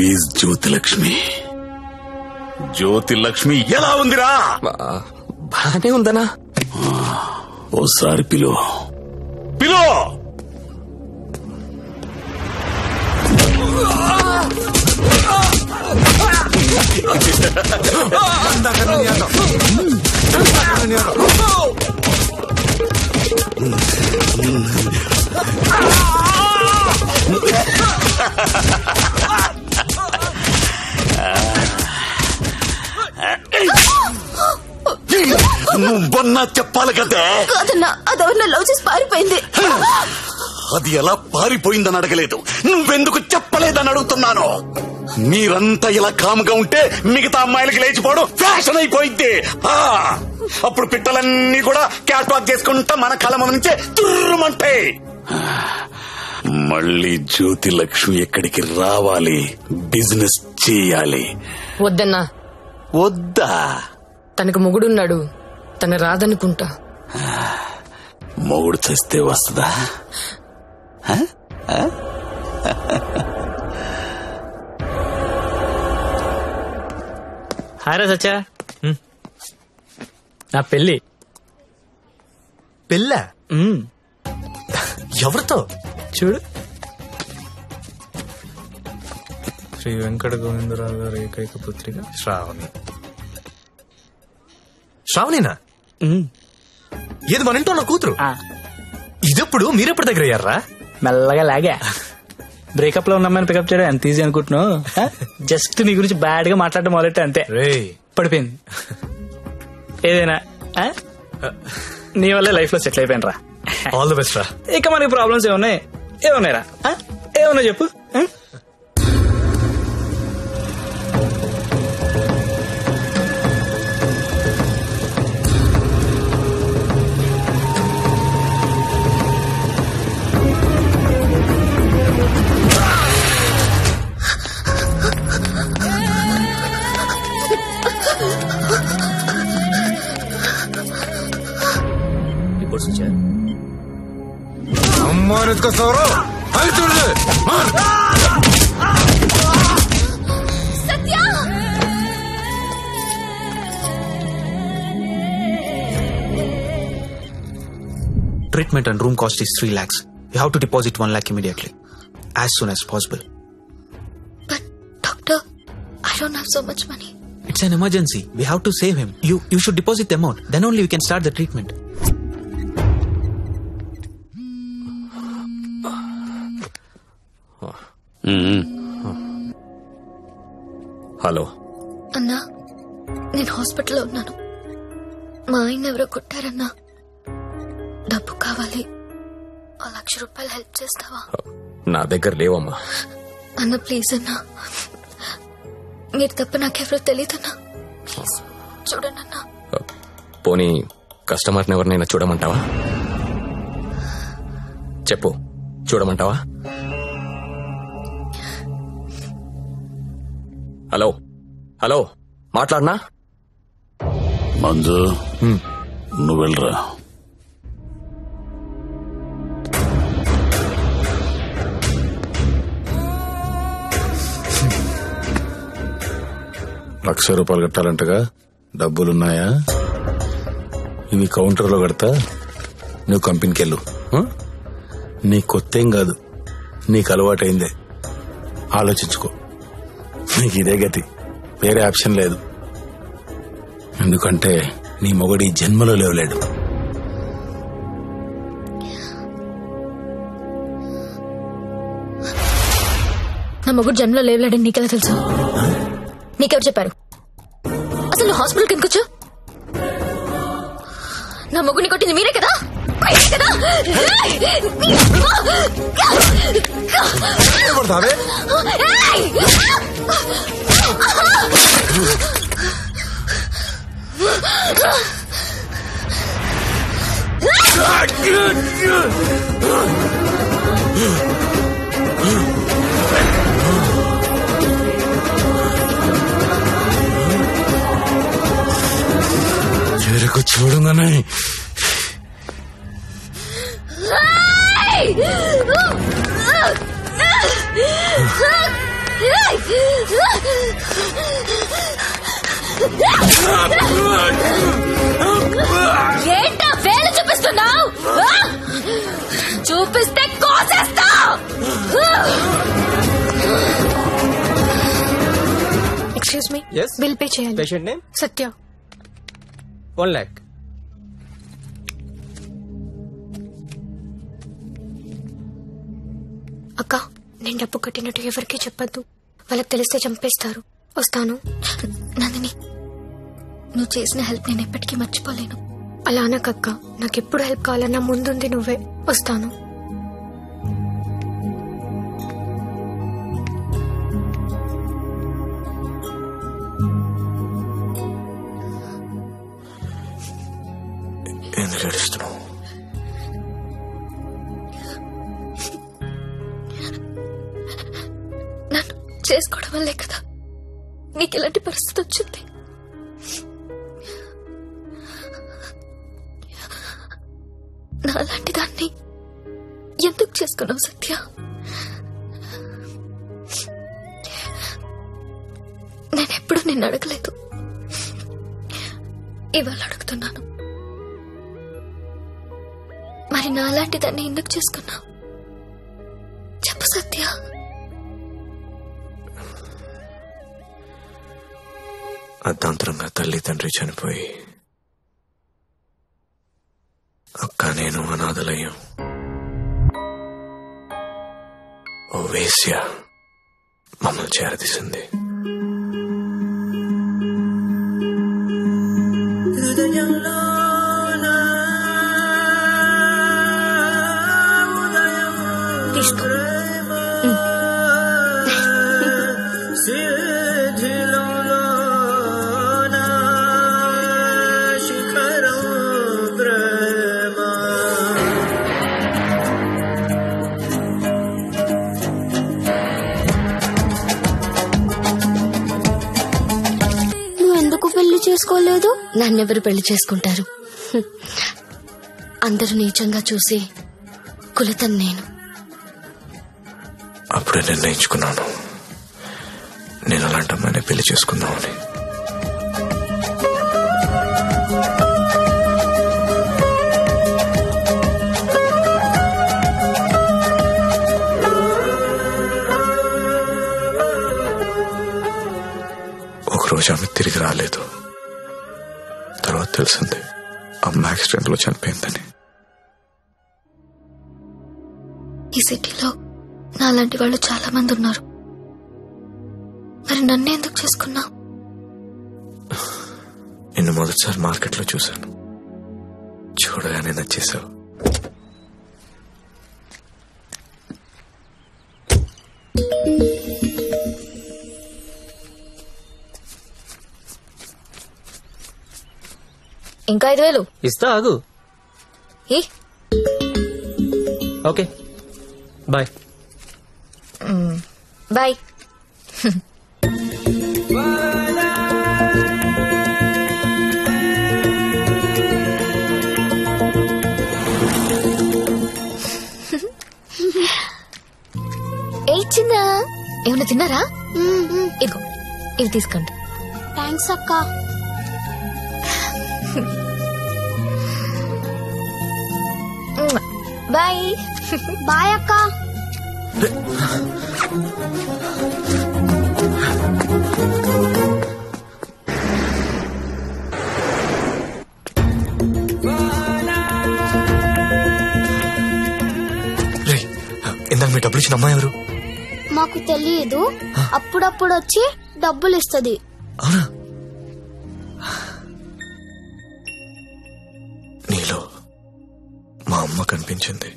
Is Jyothilakshmi. Jyothilakshmi ఎలా ఉందిరా? బానే ఉందనా? ఓసారి పిలో. నువ్వన్నా చెప్పాలి కదా. కాదన్నా, అదెవరన్నా లవ్ చేసి పారిపోయింది. అది ఎలా పారిపోయిందని అడగలేదు, నువ్వెందుకు చెప్పలేదని అడుగుతున్నాను. మీరంతా ఇలా కాముగా ఉంటే మిగతా అమ్మాయిలకి లేచిపోవడం ఫ్యాషన్ అయిపోయింది. అప్పుడు పిట్టలన్నీ కూడా క్యాట్ వాక్ చేసుకుంటా మన కళ్ళ నుంచే తుర్రుమంటాయి. మళ్ళీ జ్యోతిలక్ష్మి ఎక్కడికి రావాలి, బిజినెస్ చేయాలి. వద్దన్నా. వద్దా? తనకు మొగుడున్నాడు, తన రాదనుకుంటా. మొగుడు చేస్తే వస్తుందా? హారా సచ్చా, నా పెళ్ళి. పెళ్ళ? ఎవరితో? చూడు, శ్రీ వెంకట గోవిందరావు గారి ఏకైక పుత్రిక శ్రావణి. శ్రావణినా? ఏది మన ఇంట్లో నా కూతురు. ఇదెప్పుడు మీరెప్పుడు దగ్గర అయ్యారా? మెల్లగా లాగా. బ్రేకప్ లో ఉన్నమ్మని పికప్ చేయడం ఎంత ఈజీ అనుకుంటున్నావు? జస్ట్ నీ గురించి బ్యాడ్ గా మాట్లాడడం మొదలెట్టే అంతే, పడిపోయింది. ఏదైనా నీ వల్లే లైఫ్ లో సెటిల్ అయిపోయాను రా. ఆల్ ది బెస్ట్ రా. ఇక మనకి ప్రాబ్లమ్స్ ఏమున్నాయిరా? ఏమన్నా చెప్పు. Treatment and room cost is 3 lakhs. You have to deposit 1 lakh immediately, as soon as possible. But doctor, I don't have so much money. It's an emergency. We have to save him. You should deposit the amount. Then only we can start the treatment. Hello అన్నా, నేను హాస్పిటల్లో ఉన్నాను. మా ఆయన ఎవరో కొట్టారన్నా. డబ్బు కావాలి. 1,00,000 రూపాయలు హెల్ప్ చేస్తావా? నా దగ్గర లేవమ్మా. అన్న ప్లీజ్ అన్నా, మీరు తప్ప నాకెవరో తెలియదన్నా. ప్లీజ్ చూడండి అన్నా. పోనీ కస్టమర్ని ఎవరినైనా చూడమంటావా? చెప్పు, చూడమంటావా? హలో మాట్లాడనా? మంజు, నువ్వు వెళ్ళరా. ₹1,00,000 కట్టాలంటగా, డబ్బులున్నాయా? ఇవి కౌంటర్లో కడతా, నువ్వు కంపెనీకి వెళ్ళు. నీ కొత్తేం కాదు, నీకు అలవాటైందే. ఆలోచించుకో, నీకు ఇదే గతి, వేరే ఆప్షన్ లేదు. ఎందుకంటే నీ మొగడి జన్మలో లేవలేడు. నా మొగుడు జన్మలో లేవలేడని నీకెలా తెలుసు? నీకెవరు చెప్పారు? అసలు నువ్వు హాస్పిటల్కి ఎందుకు వచ్చావు? నా మొగుడిని కొట్టింది మీరే కదా? చెరుకు చూడగానే ఏంటా వేలు చూపిస్తున్నావు? చూపిస్తే కోసేస్తా. Excuse me, Yes? Bill pay చేయాలి. Patient name Satya. 1 lakh. అక్క, నేను డబ్బు కట్టినట్టు ఎవరికీ చెప్పొద్దు. వాళ్ళకి తెలిస్తే చంపేస్తారు. వస్తాను. నందిని, నువ్వు చేసిన హెల్ప్ నేను ఎప్పటికీ మర్చిపోలేను. అలా అనకక్క, నాకెప్పుడు హెల్ప్ కావాలన్నా ముందుంది నువ్వే. వస్తాను. ఎందుకు ఏడుస్తున్నావు? నన్ను చేసుకోవడం వల్లే కదా నీకు ఇలాంటి పరిస్థితి వచ్చింది. నాలాంటి దాన్ని ఎందుకు చేసుకున్నావు సత్య? నేనెప్పుడు నిన్ను అడగలేదు, ఇవాళ అడుగుతున్నాను. మరి నాలాంటి దాన్ని ఎందుకు చేసుకున్నావు? చెప్పు సత్య. అర్ధాంతరంగా తల్లి తండ్రి చనిపోయి అక్క నేను అనాథలయ్యాం. ఓ వేశ్య మమ్మల్ని చేరదీసింది. తీసుకో. నువ్వెందుకు పెళ్లి చేసుకోలేదు? నన్నెవరు పెళ్లి చేసుకుంటారు? అందరూ నీచంగా చూసి కులతను నేను. అప్పుడే నిర్ణయించుకున్నాను నేను అలాంటి అమ్మాయిని పెళ్లి చేసుకుందామని. ఒకరోజు ఆమె తిరిగి రాలేదు. తర్వాత తెలిసింది అమ్మ యాక్సిడెంట్ లో చనిపోయిందని. ఈ సిటీలో నాలాంటి వాళ్ళు చాలా మంది ఉన్నారు. మరి నన్ను ఎందుకు చేసుకున్నావు? నిన్ను మొదటిసారి మార్కెట్లో చూశాను. చూడగానే నచ్చేసావు. ఇంకా 5,000 ఇస్తా, ఆగు. ఏ? Okay, bye. బాయ్. ఏ చిన్న, ఏమన్నా తిన్నారా? ఇదిగో ఇవి తీసుకోండి. థ్యాంక్స్ అక్క. బాయ్. బాయ్ అక్క. ఇందాక మీ డబ్బులు ఇచ్చిన అమ్మాయి ఎవరు? మాకు తెలియదు, అప్పుడప్పుడు వచ్చి డబ్బులు ఇస్తుంది. అవునా? నీలో మా అమ్మ కనిపించింది.